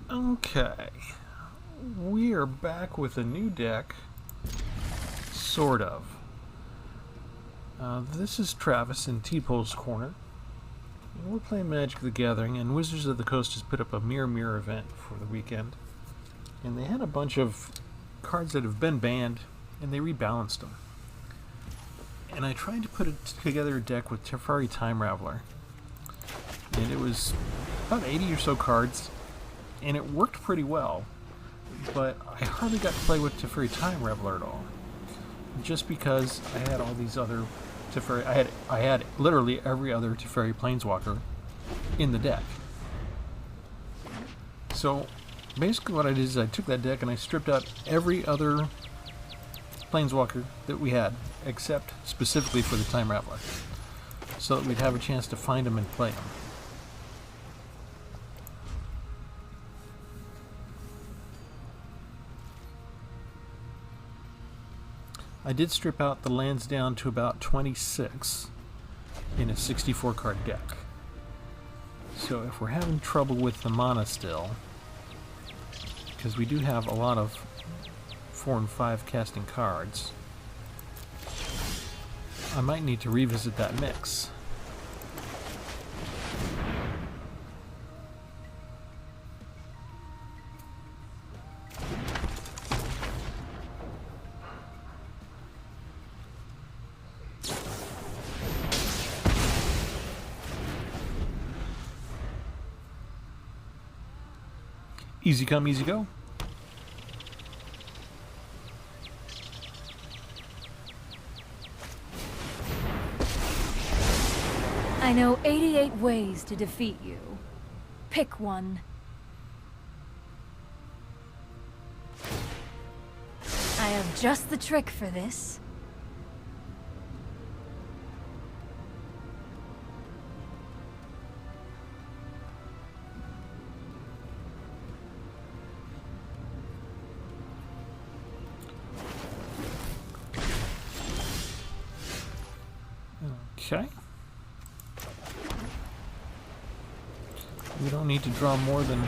Okay, we are back with a new deck, sort of. This is Travis in Tpull's corner. And we're playing Magic the Gathering, and Wizards of the Coast has put up a Mirror event for the weekend. And they had a bunch of cards that have been banned, and they rebalanced them. And I tried to put together a deck with Teferi Time Raveler. And it was about 80 or so cards, and it worked pretty well. But I hardly got to play with Teferi Time Raveler at all. Just because I had all these other Teferi, I had literally every other Teferi Planeswalker in the deck. So basically what I did is I took that deck and I stripped out every other Planeswalker that we had, except specifically for the Time Raveler, so that we'd have a chance to find them and play them. I did strip out the lands down to about 26 in a 64 card deck. So if we're having trouble with the mana still, because we do have a lot of 4 and 5 casting cards, I might need to revisit that mix. Easy come, easy go. I know 88 ways to defeat you. Pick one. I have just the trick for this. Okay. We don't need to draw more than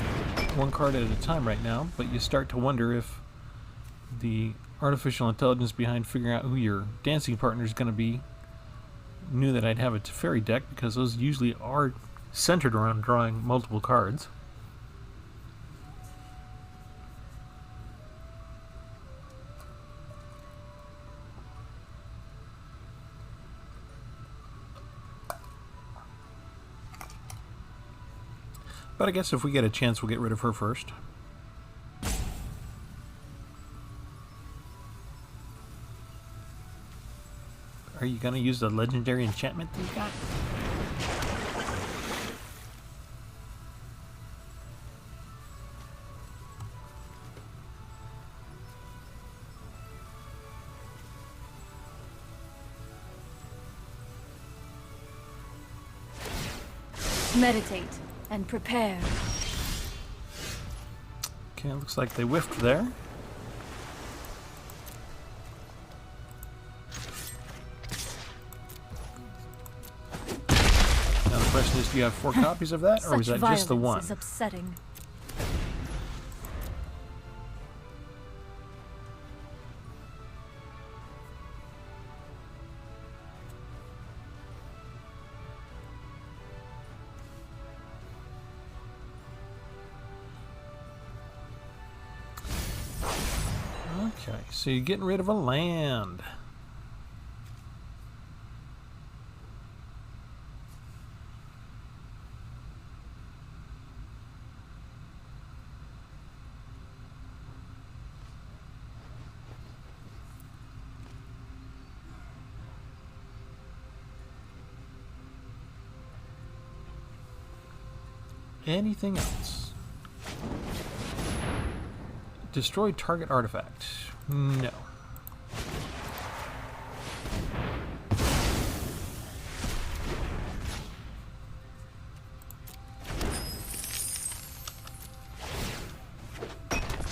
one card at a time right now, but you start to wonder if the artificial intelligence behind figuring out who your dancing partner is going to be knew that I'd have a Teferi deck, because those usually are centered around drawing multiple cards. But I guess if we get a chance, we'll get rid of her first. Are you going to use the legendary enchantment that you got? Meditate and prepare. Okay, looks like they whiffed there. Now the question is, do you have 4 copies of that, or was that just the one? Is upsetting. Okay, so you're getting rid of a land. Anything else? Destroy target artifact. No.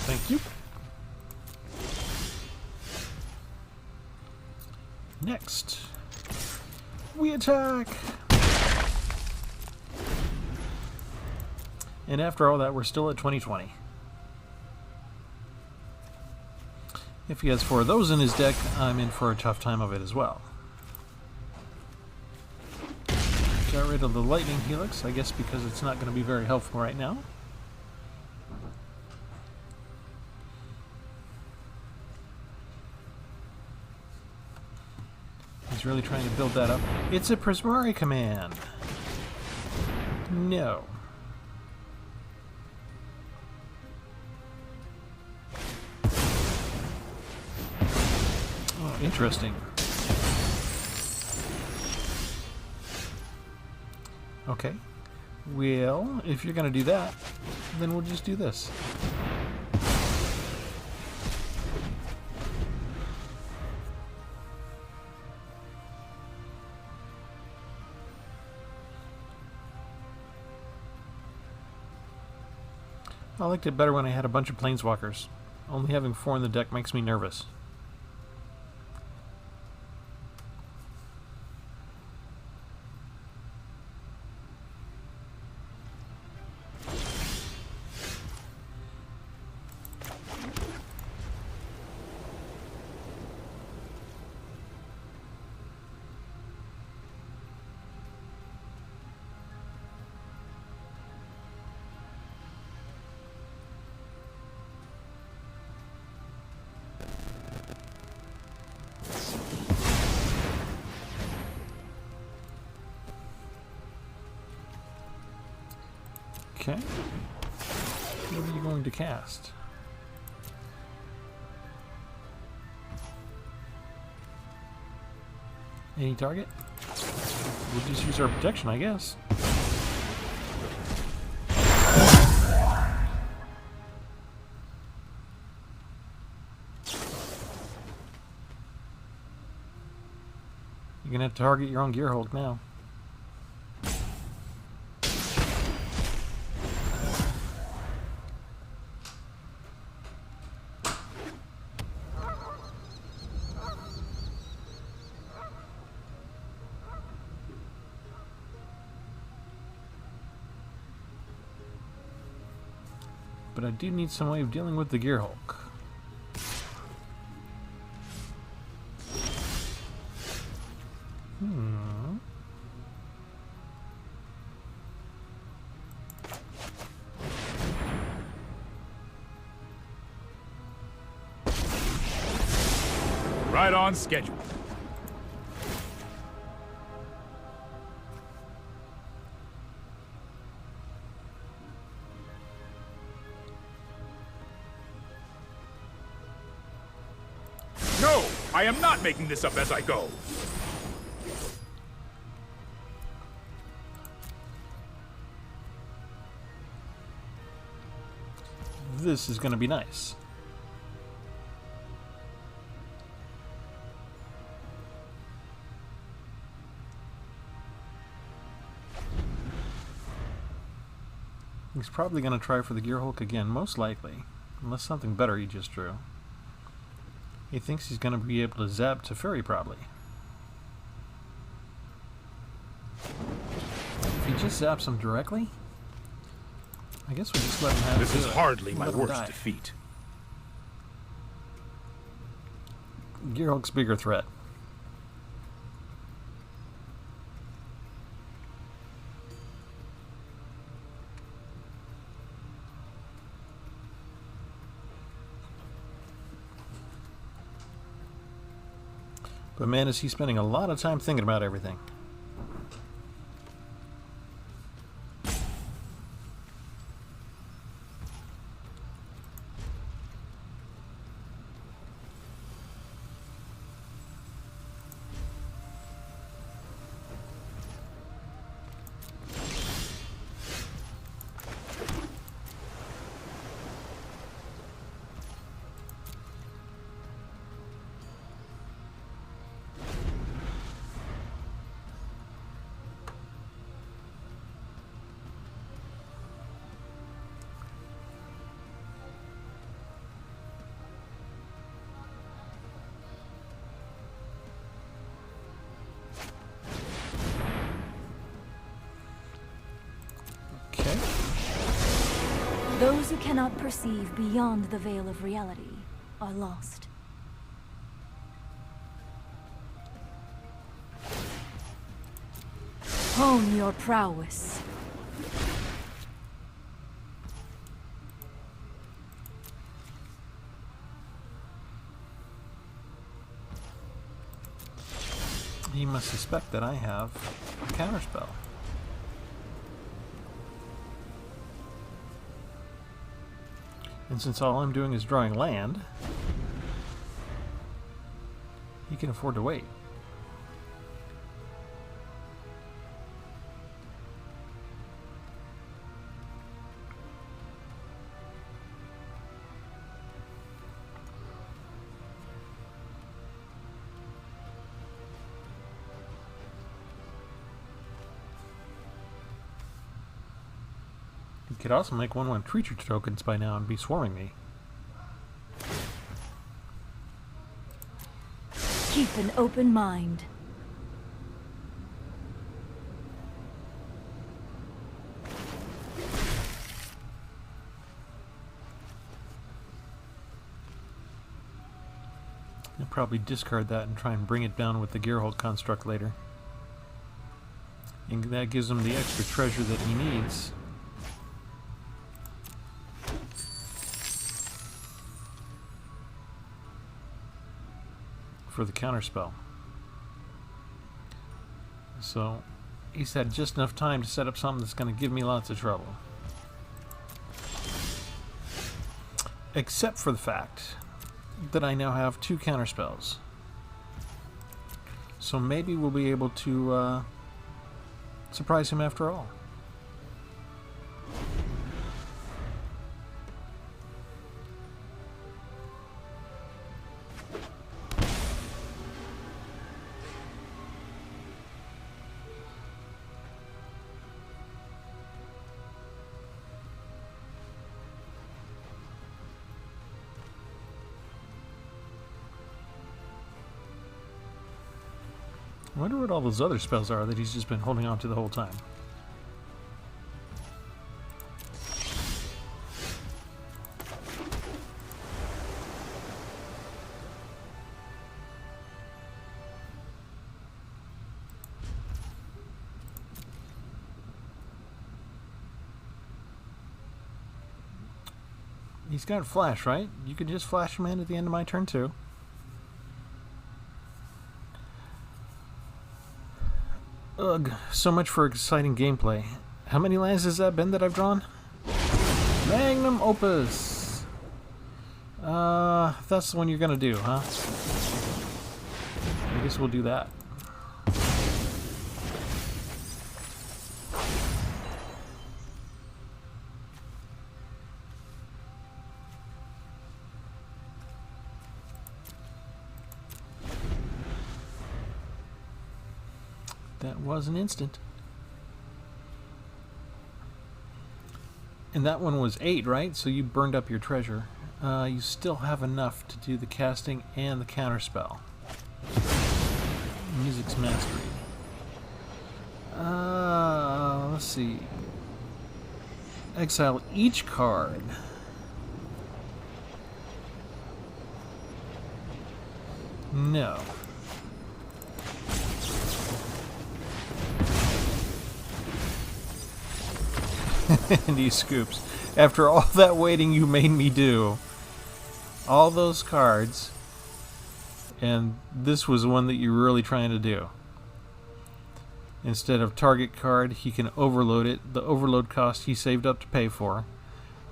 Thank you. Next, we attack. And after all that, we're still at 2020. If he has 4 of those in his deck, I'm in for a tough time of it as well. Got rid of the lightning helix, I guess because it's not going to be very helpful right now. He's really trying to build that up. It's a Prismari command. No. Oh, interesting. Okay. Well, if you're going to do that, then we'll just do this. I liked it better when I had a bunch of planeswalkers. Only having 4 in the deck makes me nervous. Okay. What are you going to cast? Any target? We'll just use our protection, I guess. You're gonna have to target your own Gearhulk now. But I do need some way of dealing with the Gearhulk. Right on schedule. No! I am not making this up as I go! This is going to be nice. He's probably going to try for the Gearhulk again, most likely. Unless something better he just drew. He thinks he's going to be able to zap Teferi, probably. If he just zaps him directly, I guess we'll just let him have it. This is hardly my Let him worst die. defeat. Gearhulk's bigger threat. But man, is he spending a lot of time thinking about everything. Those who cannot perceive beyond the veil of reality are lost. Hone your prowess. He must suspect that I have a counterspell. And since all I'm doing is drawing land, he can afford to wait. He could also make 1/1 creature tokens by now and be swarming me. Keep an open mind. He'll probably discard that and try and bring it down with the Gearhold construct later. And that gives him the extra treasure that he needs. For the counterspell. So he's had just enough time to set up something that's going to give me lots of trouble. Except for the fact that I now have 2 counterspells. So maybe we'll be able to surprise him after all. I wonder what all those other spells are that he's just been holding on to the whole time. He's got flash, right? You could just flash him in at the end of my turn too. Ugh, so much for exciting gameplay. How many lands has that been that I've drawn? Magnum Opus! That's the one you're gonna do, huh? I guess we'll do that. That was an instant. And that one was 8, right? So you burned up your treasure. You still have enough to do the casting and the counterspell. Music's Mastery. Let's see. Exile each card. No. And he scoops. After all that waiting you made me do, all those cards, and this was one that you're really trying to do. Instead of target card, he can overload it. The overload cost he saved up to pay for,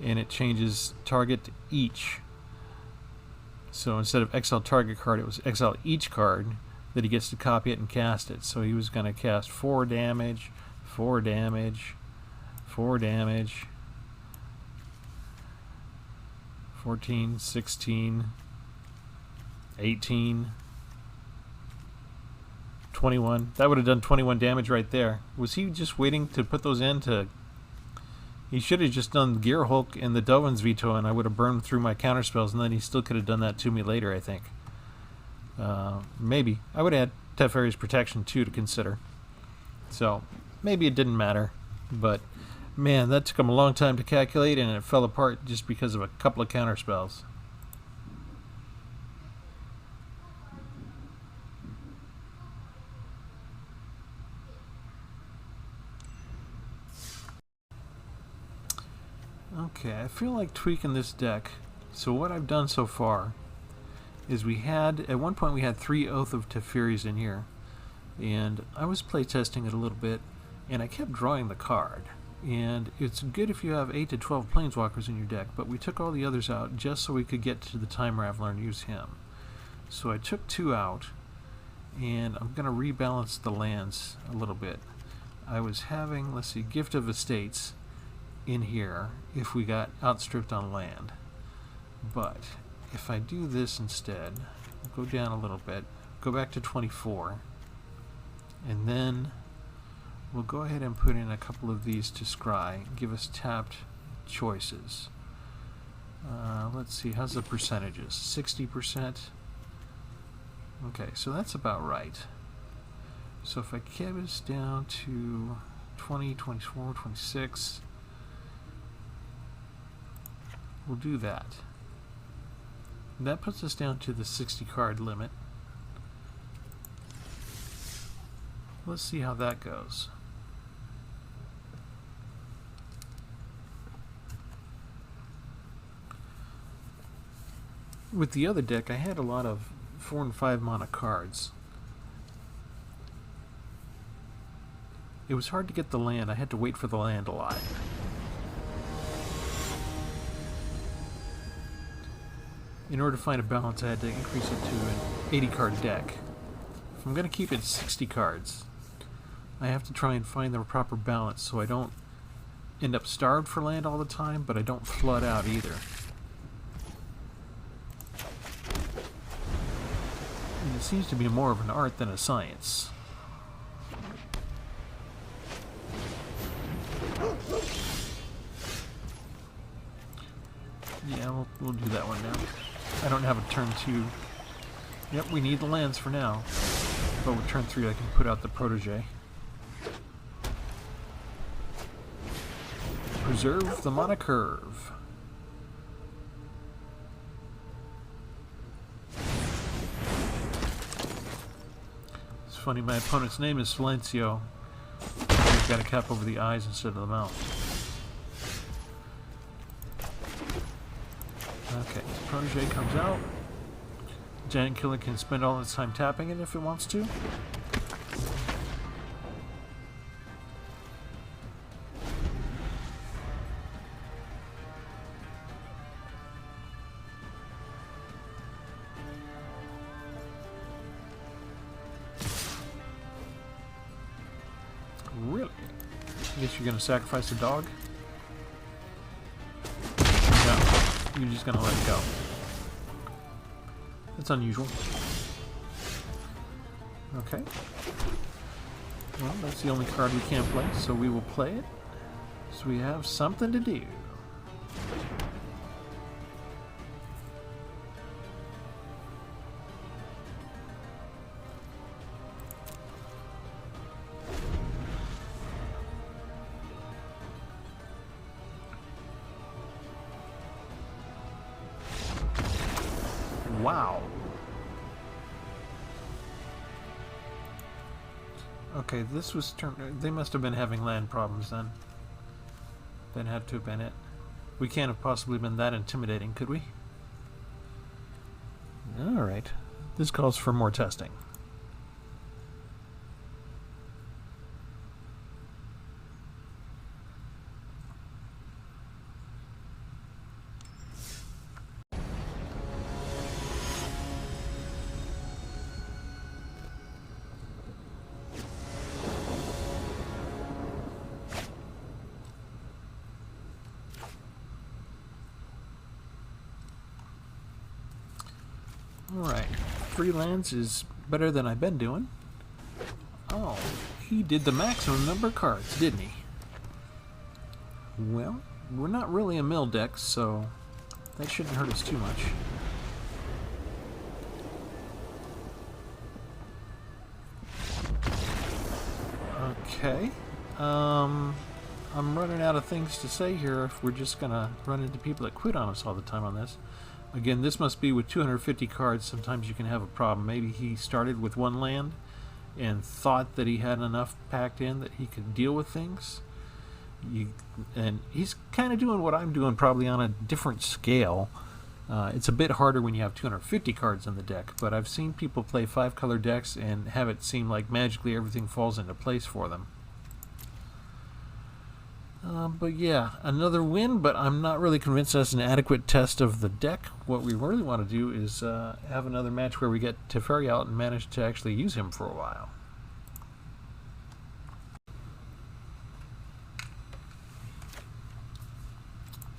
and it changes target to each. So instead of exile target card, it was exile each card that he gets to copy it and cast it. So he was going to cast 4 damage, 4 damage, 4 damage, 14, 16, 18, 21. That would have done 21 damage right there. Was he just waiting to put those in to... He should have just done the Gear Hulk and the Dovin's Veto, and I would have burned through my counterspells, and then he still could have done that to me later, I think. Maybe. I would add Teferi's Protection, too, to consider. So, maybe it didn't matter, but Man, that took him a long time to calculate, and it fell apart just because of a couple of counter spells. Okay, I feel like tweaking this deck. So what I've done so far is at one point we had 3 Oath of Teferis in here, and I was playtesting it a little bit, and I kept drawing the card. And it's good if you have 8 to 12 Planeswalkers in your deck, but we took all the others out just so we could get to the Time Raveler and use him. So I took 2 out, and I'm going to rebalance the lands a little bit. I was having, let's see, Gift of Estates in here if we got outstripped on land. But if I do this instead, go down a little bit, go back to 24, and then we'll go ahead and put in a couple of these to scry, give us tapped choices. Let's see, how's the percentages? 60%? Okay, so that's about right. So if I get us down to 20, 24, 26, we'll do that. And that puts us down to the 60 card limit. Let's see how that goes. With the other deck, I had a lot of 4 and 5 mana cards. It was hard to get the land. I had to wait for the land a lot. In order to find a balance, I had to increase it to an 80 card deck. If I'm going to keep it 60 cards, I have to try and find the proper balance so I don't end up starved for land all the time, but I don't flood out either. And it seems to be more of an art than a science. Yeah, we'll do that one now. I don't have a turn 2. Yep, we need the lands for now. But with turn 3 I can put out the protege. Preserve the mana curve. It's funny, my opponent's name is Silencio. He's got a cap over the eyes instead of the mouth. Okay, Protege comes out. Giant Killer can spend all its time tapping it if it wants to. Really? I guess you're going to sacrifice the dog? You're just gonna let it go. That's unusual. Okay. Well, that's the only card we can't play, so we will play it. So we have something to do. Wow. Okay, this was they must have been having land problems then. That had to have been it. We can't have possibly been that intimidating, could we? Alright. This calls for more testing. Alright, 3 lands is better than I've been doing. Oh, he did the maximum number of cards, didn't he? Well, we're not really a mill deck, so that shouldn't hurt us too much. Okay, I'm running out of things to say here if we're just going to run into people that quit on us all the time on this. Again, this must be with 250 cards. Sometimes you can have a problem. Maybe he started with one land and thought that he had enough packed in that he could deal with things. And he's kind of doing what I'm doing, probably on a different scale. It's a bit harder when you have 250 cards in the deck, but I've seen people play 5-color decks and have it seem like magically everything falls into place for them. But yeah, another win, but I'm not really convinced that's an adequate test of the deck. What we really want to do is have another match where we get Teferi out and manage to actually use him for a while.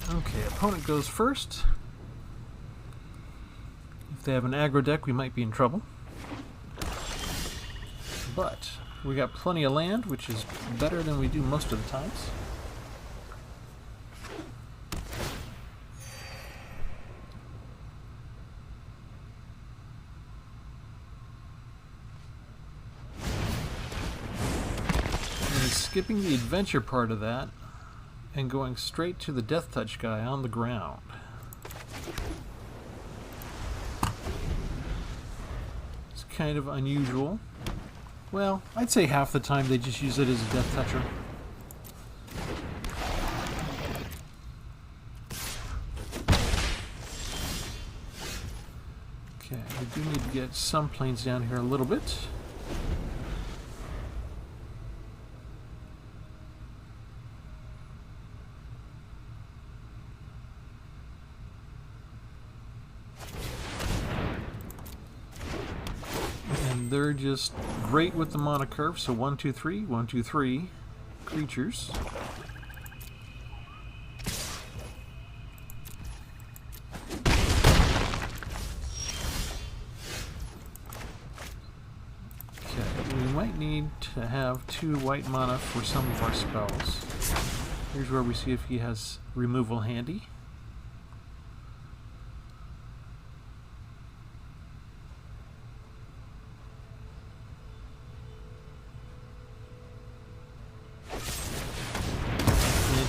Okay, opponent goes first. If they have an aggro deck, we might be in trouble. But we got plenty of land, which is better than we do most of the times. And skipping the adventure part of that and going straight to the Death Touch guy on the ground. It's kind of unusual. Well, I'd say half the time they just use it as a Death Toucher. Okay, we do need to get some planes down here a little bit. They're just great with the mana curve, so 1, 2, 3, 1, 2, 3 creatures. Okay, we might need to have 2 white mana for some of our spells. Here's where we see if he has removal handy.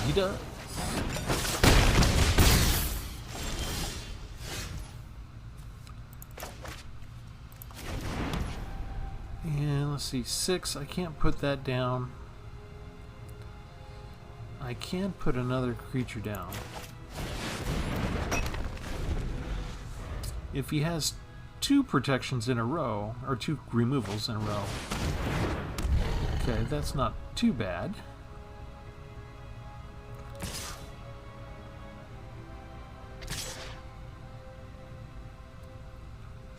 He does. And let's see, 6. I can't put that down. I can put another creature down. If he has 2 protections in a row, or 2 removals in a row, okay, that's not too bad.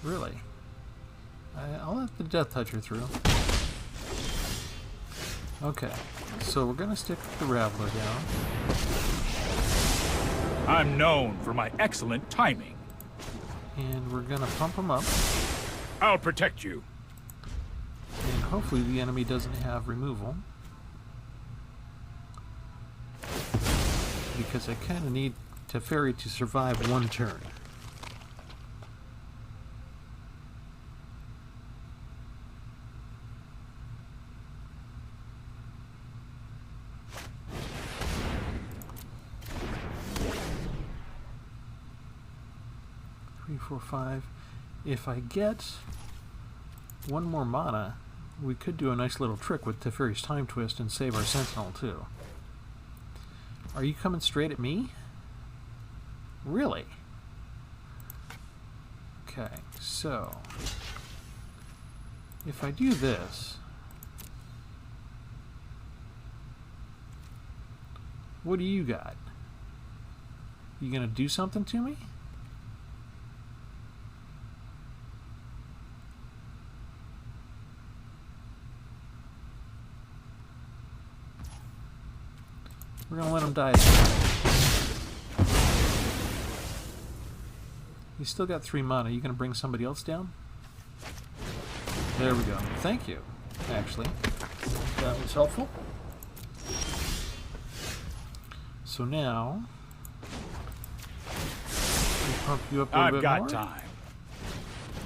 Really? I'll let the Death Toucher through. Okay, so we're gonna stick the Raveler down. I'm known for my excellent timing. And we're gonna pump him up. I'll protect you. And hopefully the enemy doesn't have removal. Because I kind of need Teferi to survive 1 turn. Three, 4, 5. If I get 1 more mana, we could do a nice little trick with Teferi's Time Twist and save our Sentinel too. Are you coming straight at me? Really? Okay, so if I do this, what do you got? You gonna do something to me? We're gonna let him die. He's still got 3 mana. You gonna bring somebody else down? There we go. Thank you, actually. That was helpful. So now, we pump you up a little bit more. I've got time.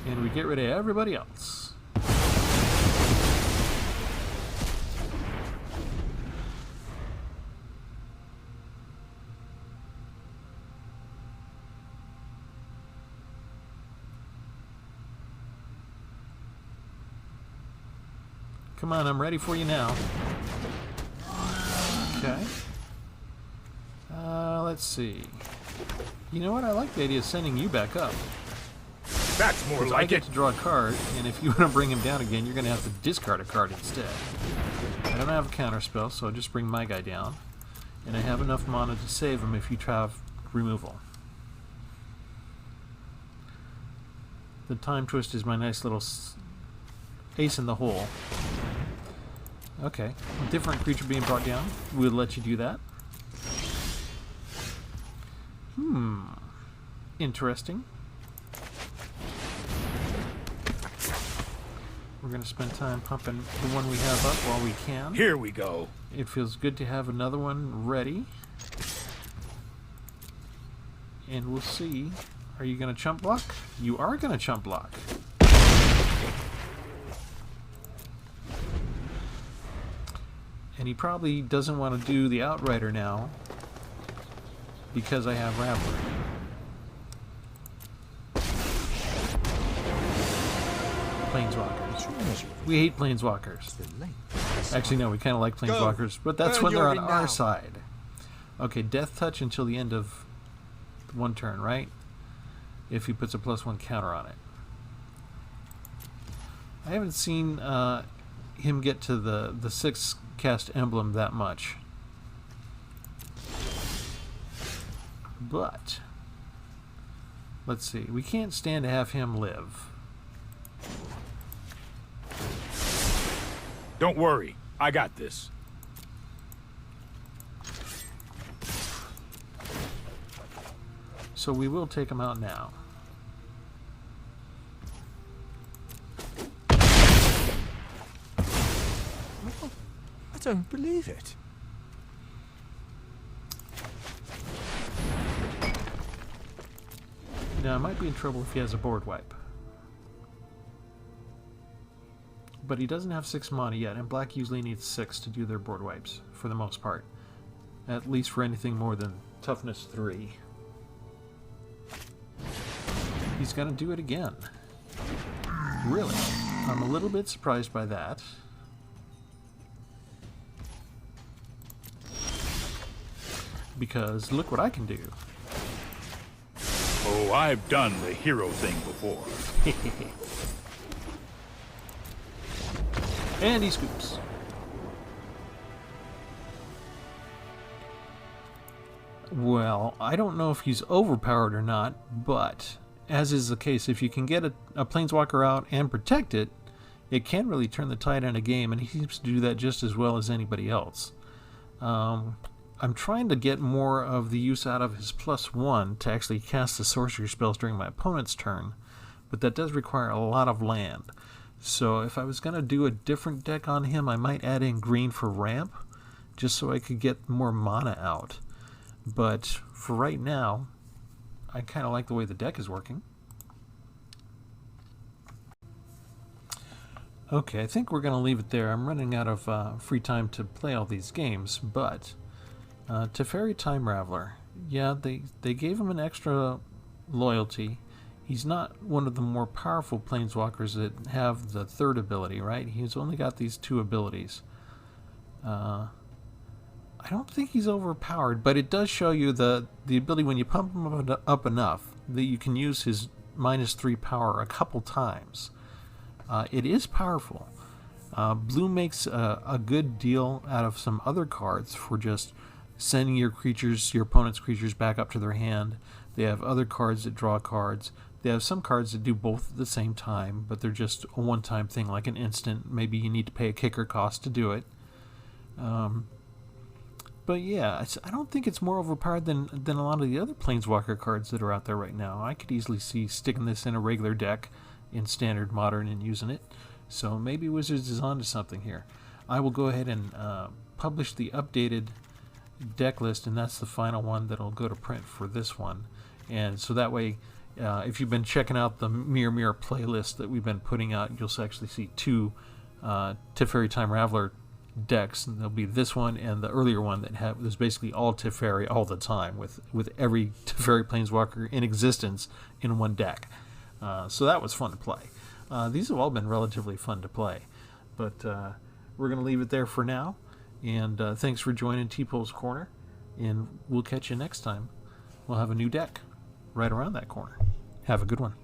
And we get rid of everybody else. Come on, I'm ready for you now. Okay. Let's see. You know what? I like the idea of sending you back up. That's more I like get it. to draw a card, and if you want to bring him down again, you're going to have to discard a card instead. I don't have a counter spell, so I'll just bring my guy down. And I have enough mana to save him if you have removal. The Time Twist is my nice little ace in the hole. Okay, a different creature being brought down. We'll let you do that. Interesting. We're going to spend time pumping the one we have up while we can. Here we go. It feels good to have another one ready. And we'll see. Are you going to chump block? You are going to chump block. And he probably doesn't want to do the Outrider now because I have Raveler. Planeswalkers. We hate Planeswalkers. Actually, no, we kind of like Planeswalkers, but that's when they're on our side. Okay, Death Touch until the end of one turn, right? If he puts a +1 counter on it. I haven't seen him get to the 6 cast emblem that much. But let's see. We can't stand to have him live. Don't worry. I got this. So we will take him out now. I don't believe it. Now, I might be in trouble if he has a board wipe. But he doesn't have 6 mana yet, and black usually needs 6 to do their board wipes, for the most part. At least for anything more than toughness 3. He's gonna do it again. Really? I'm a little bit surprised by that. Because look what I can do. Oh, I've done the hero thing before. And he scoops. Well, I don't know if he's overpowered or not, but as is the case, if you can get a Planeswalker out and protect it, it can really turn the tide on a game, and he seems to do that just as well as anybody else. I'm trying to get more of the use out of his +1 to actually cast the sorcery spells during my opponent's turn, but that does require a lot of land. So if I was going to do a different deck on him, I might add in green for ramp, just so I could get more mana out. But for right now, I kind of like the way the deck is working. Okay, I think we're going to leave it there. I'm running out of free time to play all these games, but Teferi Time Raveler, yeah, they gave him an extra loyalty. He's not one of the more powerful Planeswalkers that have the 3rd ability, right? He's only got these 2 abilities. I don't think he's overpowered, but it does show you the ability when you pump him up enough that you can use his -3 power a couple times. It is powerful. Blue makes a good deal out of some other cards for just sending your opponent's creatures back up to their hand. They have other cards that draw cards. They have some cards that do both at the same time, but they're just a one-time thing, like an instant. Maybe you need to pay a kicker cost to do it. But yeah, I don't think it's more overpowered than a lot of the other Planeswalker cards that are out there right now. I could easily see sticking this in a regular deck in Standard Modern and using it. So maybe Wizards is onto something here. I will go ahead and publish the updated deck list, and that's the final one that'll go to print for this one. And so that way, if you've been checking out the Mirror playlist that we've been putting out, you'll actually see 2 Teferi Time Raveler decks, and there'll be this one and the earlier one that was basically all Teferi all the time, with every Teferi Planeswalker in existence in one deck. So that was fun to play. These have all been relatively fun to play, but we're going to leave it there for now. And thanks for joining Tpull's Corner. And we'll catch you next time. We'll have a new deck right around that corner. Have a good one.